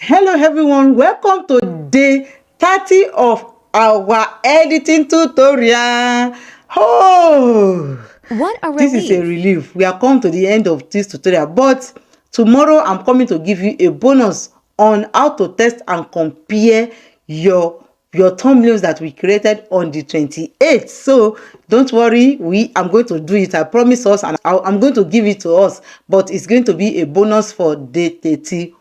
Hello everyone, welcome to day 30 of our editing tutorial. What a This is a relief. relief. We are come to the end of this tutorial, but tomorrow I'm coming to give you a bonus on how to test and compare your thumbnails that we created on the 28th. So don't worry, I'm going to do it. I promise us, and I'm going to give it to us, but it's going to be a bonus for day 31.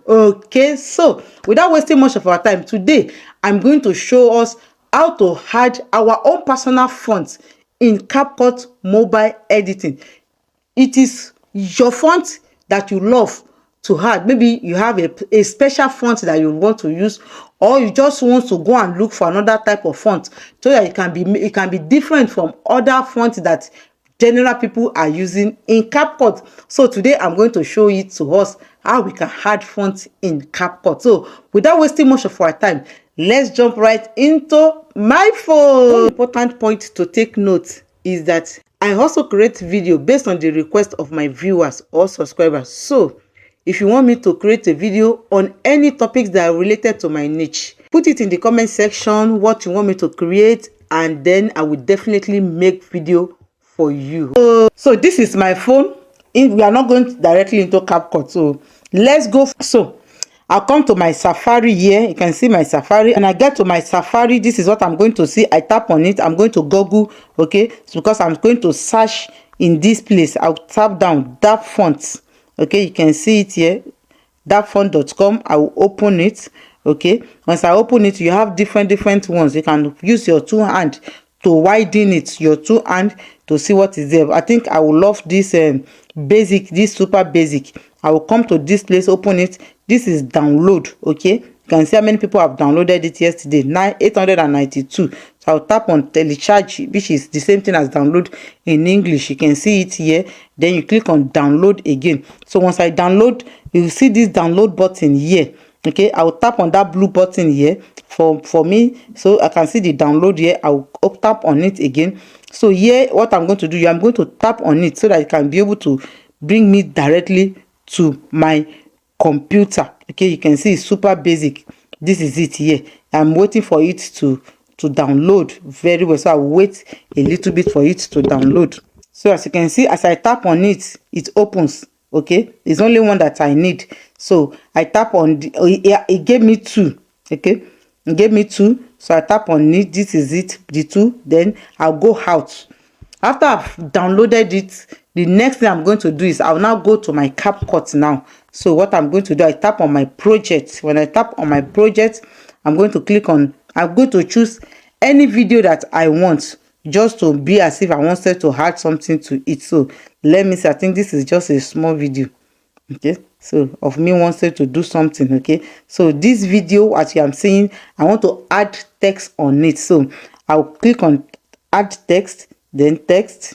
Okay, so without wasting much of our time today, I'm going to show us how to add our own personal fonts in CapCut mobile editing. It is your font that you love to add. Maybe you have a special font that you want to use, or you just want to go and look for another type of font so that it can be different from other fonts that general people are using in CapCut. So today I'm going to show it to us how we can add fonts in CapCut. So without wasting much of our time, let's jump right into my phone. One important point to take note is that I also create video based on the request of my viewers or subscribers. So if you want me to create a video on any topics that are related to my niche, put it in the comment section what you want me to create, and then I will definitely make video for you. So this is my phone. We are not going directly into CapCut, so let's go. So I'll come to my Safari here. You can see my Safari, and I get to my Safari. This is what I'm going to see. I tap on it. I'm going to Google, okay? It's because I'm going to search in this place. I'll tap down that font, okay? You can see it here, thatfont.com. I will open it, okay? Once I open it, you have different ones. You can use your two hand to widen it, your two hand, to see what is there. I think I will love this basic, this super basic. I will come to this place, open it. This is download, okay? You can see how many people have downloaded it yesterday, 892. So I'll tap on telecharge, which is the same thing as download in English. You can see it here. Then you click on download again. So once I download, you will see this download button here, okay? I will tap on that blue button here for me, so I can see the download here. I will tap on it again. So here, what I'm going to do, I'm going to tap on it so that it can be able to bring me directly to my computer. Okay, you can see it's super basic. This is it here. I'm waiting for it to download very well, so I'll wait a little bit for it to download. So as you can see, as I tap on it, it opens. Okay, it's only one that I need. So I tap on it gave me two. Okay, it gave me two, so I tap on it. This is it, the two. Then I'll go out. After I've downloaded it, the next thing I'm going to do is I'll now go to my CapCut now. So what I'm going to do, I tap on my project. When I tap on my project, I'm going to click on, I'm going to choose any video that I want, just to be as if I wanted to add something to it. So let me see, I think this is just a small video, okay, so of me wanted to do something. Okay, so this video, as you are seeing, I want to add text on it. So I'll click on add text, then text.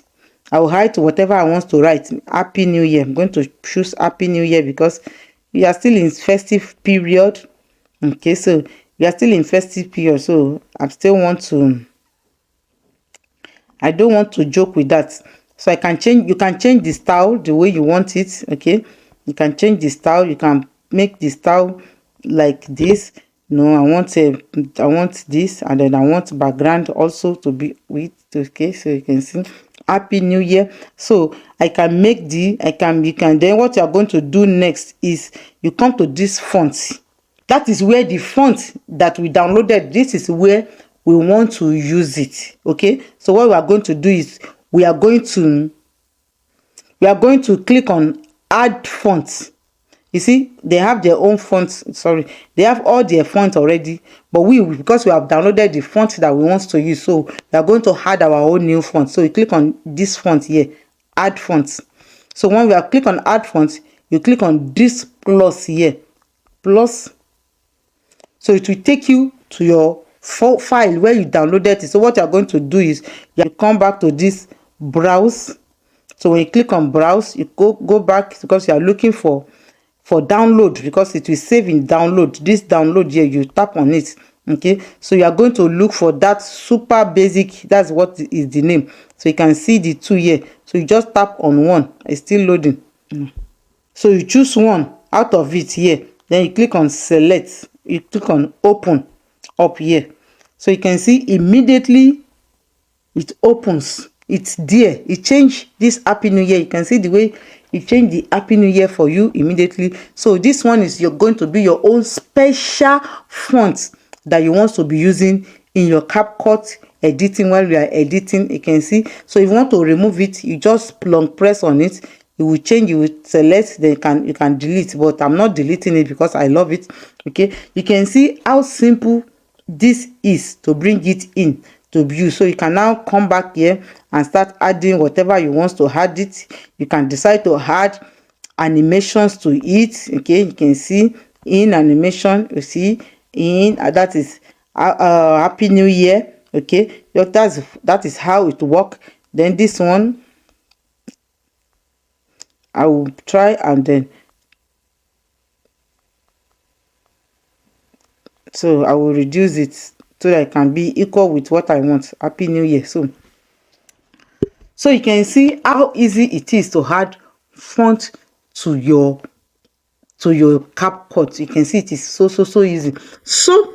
I'll write whatever I want to write. Happy New Year. I'm going to choose Happy New Year because we are still in festive period. Okay, so we are still in festive period, so I still want to, I don't want to joke with that. So I can change, you can change the style the way you want it. Okay, you can change the style. You can make the style like this. No, I want this, and then I want background also to be with. Okay, so you can see Happy New Year. So I can make you can, then what you are going to do next is you come to this font. That is where the font that we downloaded, this is where we want to use it. Okay, so what we are going to do is we are going to click on add fonts. You see, they have their own fonts. Sorry, they have all their fonts already, but because we have downloaded the font that we want to use, so we are going to add our own new font. So you click on this font here, add fonts. So when we are click on add fonts, you click on this plus here, plus. So it will take you to your file where you downloaded it. So what you are going to do is you come back to this browse. So when you click on browse, you go back because you are looking for download, because it will save in download. This download here, you tap on it. Okay, so you are going to look for that super basic. That's what is the name. So you can see the two here. So you just tap on one. It's still loading. So you choose one out of it here. then you click on select, you click on open up here. So you can see immediately it opens. It's there. It changed this Happy New Year. You can see the way it changed the Happy New Year for you immediately. So this one is going to be your own special font that you want to be using in your CapCut editing. While you are editing, you can see. So if you want to remove it, you just long press on it. It will change. You will select, then you can delete, but I'm not deleting it because I love it. Okay, you can see how simple this is to bring it in to view. So you can now come back here and start adding whatever you want to add it. You can decide to add animations to it. Okay, you can see in animation, you see in that is Happy New Year. Okay, that is how it work. Then this one I will try, and then so I will reduce it so that it can be equal with what I want. Happy New Year. So you can see how easy it is to add font to your CapCut. You can see it is so easy. So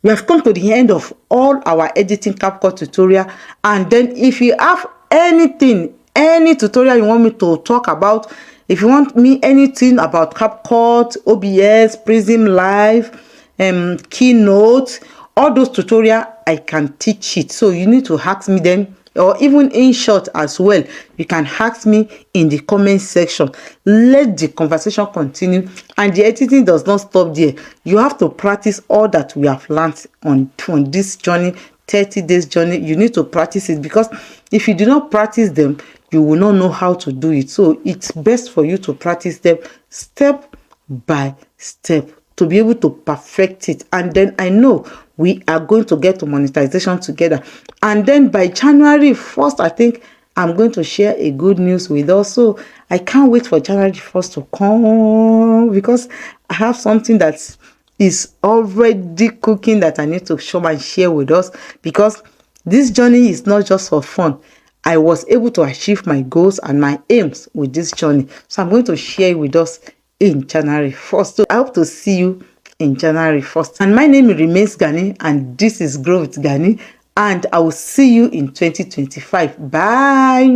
we have come to the end of all our editing CapCut tutorial. And then if you have anything, any tutorial you want me to talk about, if you want me anything about CapCut, OBS, Prism Live, Keynote, all those tutorial, I can teach it. So you need to ask me them, or even in short as well. You can ask me in the comment section. Let the conversation continue, and the editing does not stop there. You have to practice all that we have learned on this journey, 30 days journey. You need to practice it, because if you do not practice them, you will not know how to do it. So it's best for you to practice them step by step to be able to perfect it. And then I know we are going to get to monetization together. And then by January 1st, I think I'm going to share a good news with us. So I can't wait for January 1st to come, because I have something that is already cooking that I need to show and share with us, because this journey is not just for fun. I was able to achieve my goals and my aims with this journey. So I'm going to share it with us in January 1st. So I hope to see you in January 1st. And my name remains Ganny, and this is Grow With Ganny, and I will see you in 2025. Bye.